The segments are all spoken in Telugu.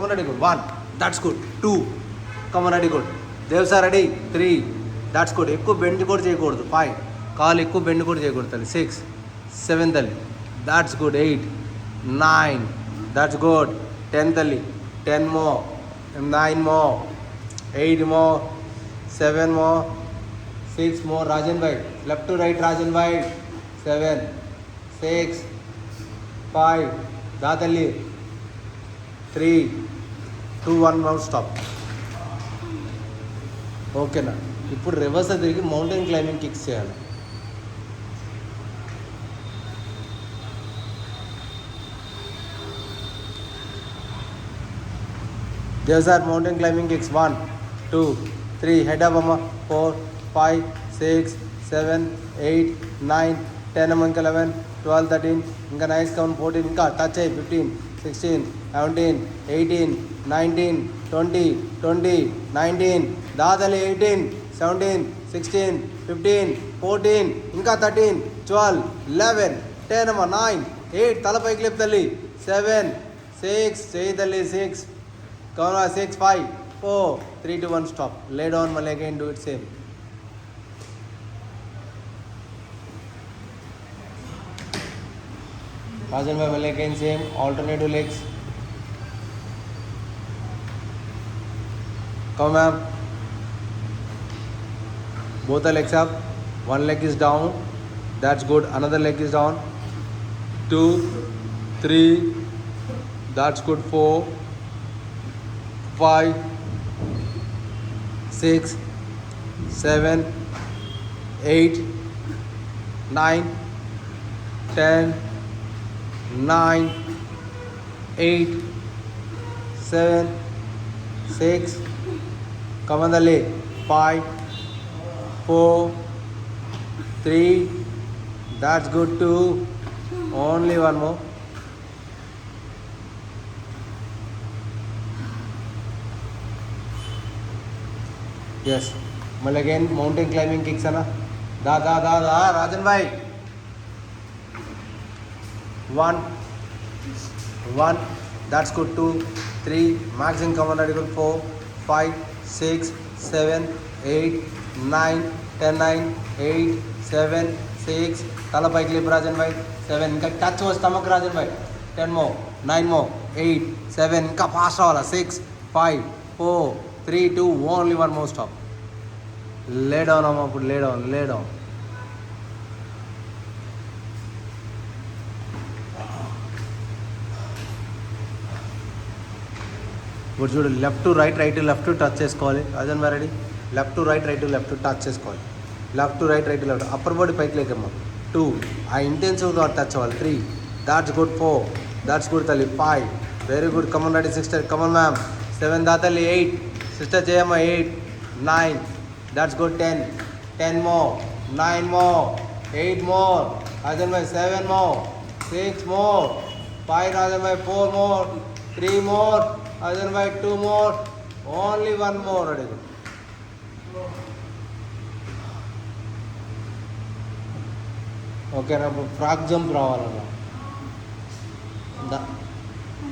Come on, ready, good. 1. That's good. 2. Come on, ready, good. Devs are ready. 3. That's good. ఎక్కువ బెండ్ కూడా చేయకూడదు. 5. కాలు ఎక్కువ బెండ్ కూడా చేయకూడదు తల్లి. 6. 7 తల్లి. That's good. 8. 9. That's good. 10 తల్లి. 10 more. 9 more. 8 more. 7 more. 6 more. Rajan bhai. Left to right Rajan bhai. 7. 6. 5. దా తల్లి. 3. 2. 1 now stop. ఓకేనా. ఇప్పుడు రివర్స్ తిరిగి మౌంటైన్ క్లైంబింగ్ కిక్స్ చేయాలి. These are mountain climbing kicks. 1, 2, 3. Head up, Amma. 4, 5, 6, 7, 8, 9, 10, 11, 12, 13. Inka nice count. 14. Inka touch 15, 16, 17, 18, 19, 20, 19. Dadali 18, 17, 16, 15, 14. Inka 13, 12, 11, 10, Amma. 9, 8. Tala paiki lep talli. 7, 6. Say talli 6. Come on, 6, 5, 4, 3, 2, 1, stop. Lay down, Malay, again, do it same. Rajan bhai, Malay, again, same. Alternative legs. Come, ma'am. Both the legs up. One leg is down. That's good. Another leg is down. 2, 3. That's good. 4. 5, 6, 7, 8, 9, 10, 9, 8, 7, 6. Come on the leg. 5, 4, 3. That's good. 2. Only one more. Yes. Well, again, mountain climbing kicks, na. Da, Rajan bhai. 1. That's good. 2, 3. Maximum come on, ready, good. 4, 5, 6, 7, 8, 9, 10, 9, 8, 7, 6. Tala paiki lip, Rajan bhai. 7. Inka touch your stomach, Rajan bhai. 10 more. 9 more. 8, 7. Inka fast wala. 6, 5, 4, 3, 2. Only one more stop. Lay down, Amma. Lay down. ఇప్పుడు చూడు, left to right, right to left touch చేసుకోవాలి. రాజన్ బై ready. Left to right, right to left touch చేసుకోవాలి. Left to right, right to left. Upper body పైకి లేకమ్మా. 2. ఆ ఇంటెన్సివ్గా టచ్ అవ్వాలి. 3. That's good. 4. దాట్స్ గుడ్ తల్లి. 5. Very good. Come on ready sister. Come on ma'am. 7 దా తల్లి. 8. సిస్టర్ చేయమ్మా. 8, 9. That's good. 10. 10 more. 9 more. 8 more. Rajan bhai. 7 more. 6 more. 5 Rajan bhai. 4 more. 3 more. Rajan bhai. 2 more. Only one more. Ready. Okay, now frog jump రావాలన్నా.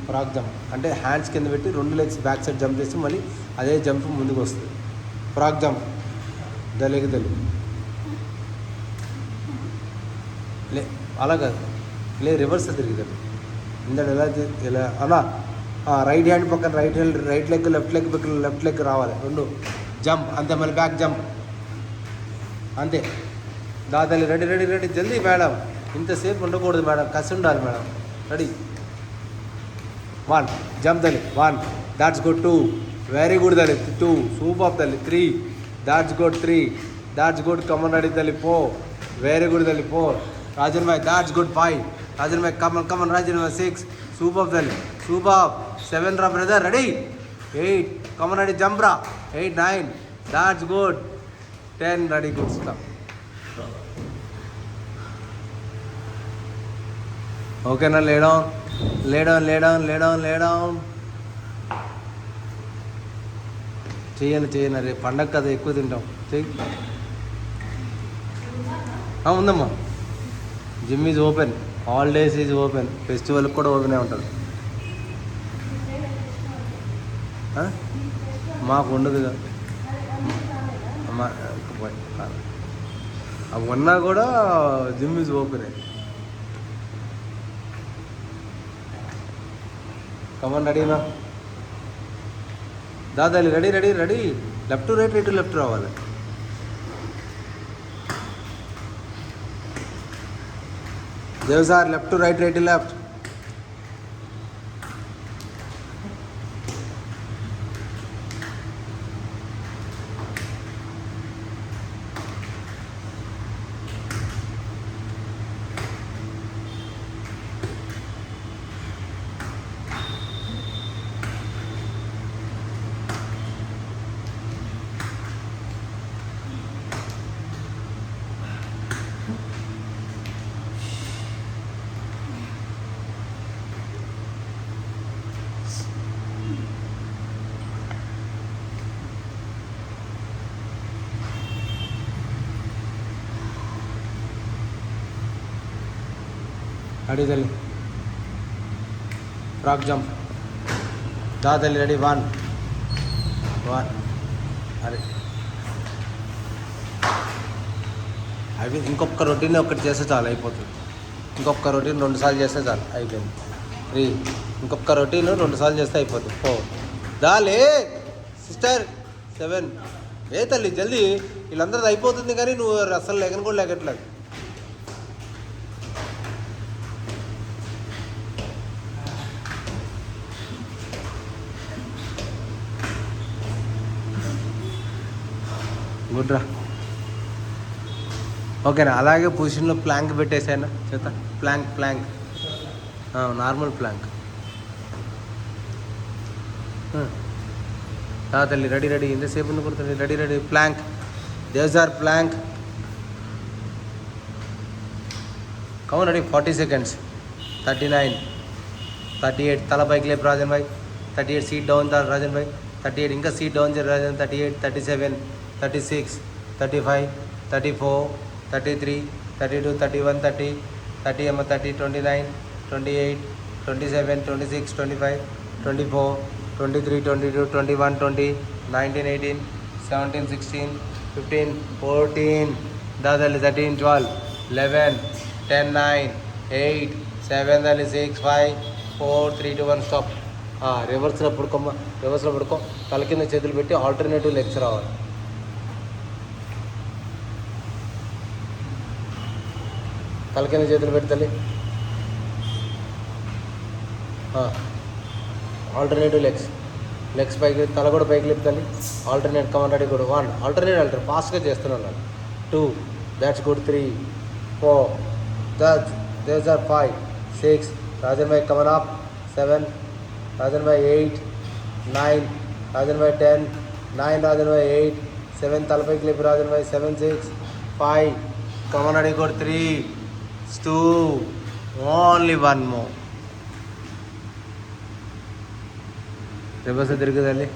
ఫ్రాగ్ జంప్ అంటే హ్యాండ్స్ కింద పెట్టి 2 legs బ్యాక్ సైడ్ జంప్ చేసి మళ్ళీ అదే జంప్ ముందుకు వస్తుంది. Frog jump. దలేకి లే, అలా కాదు. లే, రివర్స్ తిరుగుతుంది. ఇందాక ఎలా అలా రైట్ హ్యాండ్ పక్కన రైట్ లెగ్, లెఫ్ట్ లెగ్ రావాలి. 2 జంప్ అంతే. మళ్ళీ బ్యాక్ జంప్ అంతే. దాదాలి. రెడీ. జల్దీ మేడం. ఇంతసేపు ఉండకూడదు మేడం, కసి ఉండాలి మేడం. రెడీ. 1 జంప్ తల్లి. 1. That's good. 2. వెరీ గుడ్ తల్లి. 2. సూపర్ తల్లి. 3. That's good. 3. That's good. Come on ready తల్లి. 4. వెరీ గుడ్ తల్లి. 4. రాజన్ భాయ్. That's good. 5. రాజన్ భాయ్. కమన్ రాజన్ భాయ్. 6. సూపర్ తల్లి. సూపర్. 7 రా brother. Ready. 8. Come on ready. Jump రా. 8, 9. That's good. 10. Ready. Good stop. ఓకేనా. Lay down. చేయను రేపు పండగ కదా, ఎక్కువ తింటాం. చెయ్యి. ఉందమ్మా. Gym is open. All days is open. ఫెస్టివల్కి కూడా ఓపెనే ఉంటుంది. మాకు ఉండదుగా మా అవి ఉన్నా కూడా జిమ్ ఈజ్ ఓపెన్. కమన్ రెడీనా దాదాలి ready ready ready. Left to right, right to left రావాలి. Dev sir left to right, right to left. Ready తల్లి ఫ్రాక్ జంప్. దా తల్లి రెడీ. 1 1. అరే అవి ఇంకొక రొటీన్ ఒకటి చేస్తే చాలు అయిపోతుంది. ఇంకొక రొటీన్ 2 సార్లు చేస్తే చాలు అయిపోయింది. 3. ఇంకొక రొటీన్ 2 సార్లు చేస్తే అయిపోతుంది. 4. దాలే సిస్టర్. 7. ఏ తల్లి జల్దీ. వీళ్ళందరిది అయిపోతుంది కానీ నువ్వు అసలు లెగను కూడా లెగట్లేదు. గుడ్రా ఓకేనా. అలాగే పొజిషన్లో ప్లాంక్ పెట్టేసాను చేత. Plank plank normal plank. తల్లి రెడీ రెడీ. ఇంతసేపు అనుకుంటుంది. Ready ready. ప్లాంక్. దేవ్స్ ఆర్ ప్లాంక్. కౌన్ రెడీ. 40 seconds. 39 38. తల పైకి లేపు రాజన్ భాయ్. 38. సీట్ డౌన్ రాజన్ భాయ్. 38. ఇంకా సీట్ డౌన్ రాజన్. 38 37 36 35 34 33 32 31 30 30 30 29 28 27 26 25 24 23 22 21 20 19 18 17 16 15 14 దాదాలి 13 12 11 10 9 8 7 దాలి 6 5 4 3 2 1 స్టాప్. రివర్స్లో పడుకోమ్మ. రివర్స్లో పడుకో. తల కింద చేతులు పెట్టి ఆల్టర్నేటివ్ లెగ్స్ రావాలి. తల కింద చేతులు పెడతలే. ఆల్టర్నేటివ్ లెగ్స్ పైకి, తల కూడా పైకి లేపుతాలి. ఆల్టర్నేట్. Come on ready. కూడా 1. ఆల్టర్నేట్ ఫాస్ట్గా చేస్తున్నాను. 2. That's good. 3 4 దేర్స్ ఆర్ 5 6. రాజన్ భాయ్ కమన్ అప్. 7. రాజన్ భాయ్ 8 9. రాజన్ భాయ్ 10 9. రాజన్ భాయ్ 8 7. తలపైకి లేపు రాజన్ భాయ్. 7 6 5. Come on ready. కూడా 3 2 ఓన్లీ 1 more. రివర్స్ తిరుగుదండి.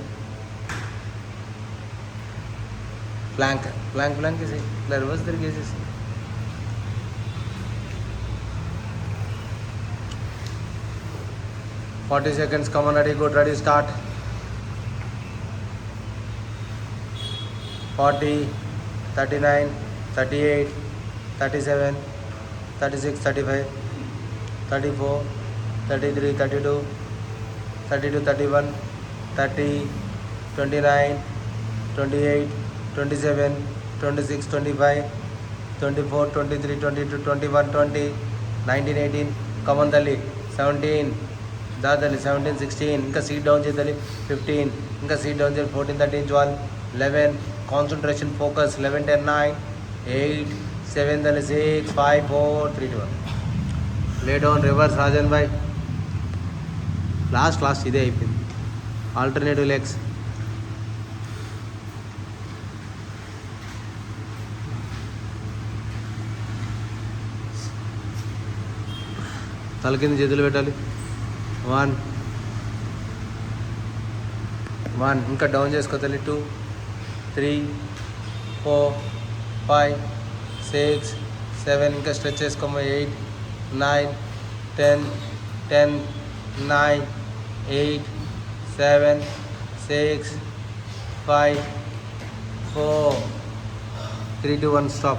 ప్లాంక్ ప్లాంక్ ప్లాంక్ వేసి ఇట్లా రివర్స్ తిరిగేసేసి. Forty seconds. Come on, ready, good, ready, start. 40 39 38 37 36 35 34 33 32 32 31 30 29 28 27 26 25 24 23 22 21 20 19 18. Come on తల్లి. 17 దాదాలి. 17 16. ఇంకా సీట్ డౌన్ చేయాలి. 15. ఇంకా సీట్ డౌన్ చేయాలి. 14 13 12 11. Concentration focus. 11 10 9 8 7 దాని 6 5 4 3 2 1. Lay down. రివర్స్ రాజన్ భాయ్. లాస్ట్ ఇదే అయిపోయింది. Alternative legs. తల కింద చేతులు పెట్టాలి. 1 ఇంకా డౌన్ చేసుకోవాలి. 2 3 4 5 6 7. ఇంకా stretch చేసుకోమా. 8 9 10 10 9 8 7 6, 5, 4, 3, 2, 1, stop.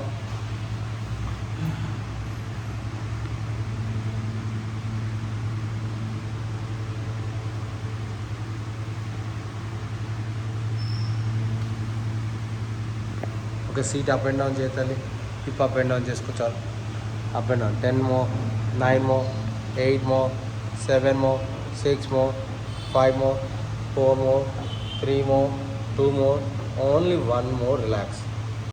Okay, seat up and down cheyali. Hip up and down chesko chalu. Up and down. 10 more, 9 more, 8 more, 7 more, 6 more, 5 more, 4 more, 3 more, 2 more, only 1 more, relax.